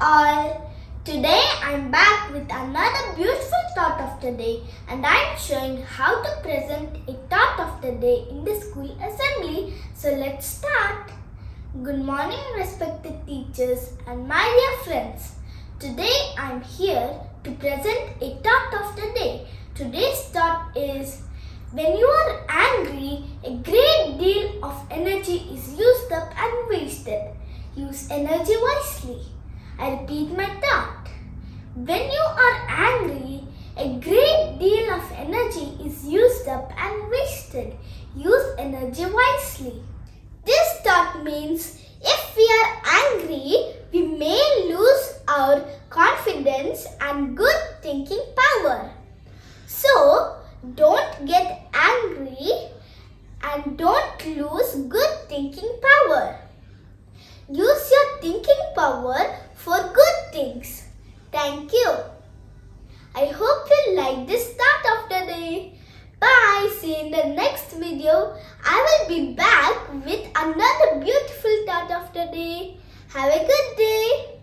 all. Today I'm back with another beautiful thought of the day, and I'm showing how to present a thought of the day in the school assembly. So let's start. Good morning, respected teachers and my dear friends. Today I'm here to present a thought of the day. Today's thought is: when you are angry, a great deal of energy is used up and wasted. Use energy wisely. I repeat my thought. When you are angry, a great deal of energy is used up and wasted. Use energy wisely. This thought means if we are angry, we may lose our confidence and good thinking power. So, don't get angry and don't lose good thinking power. Use your thinking power for good things. Thank you. I hope you like this thought of the day. Bye. See you in the next video. I will be back with another beautiful thought of the day. Have a good day.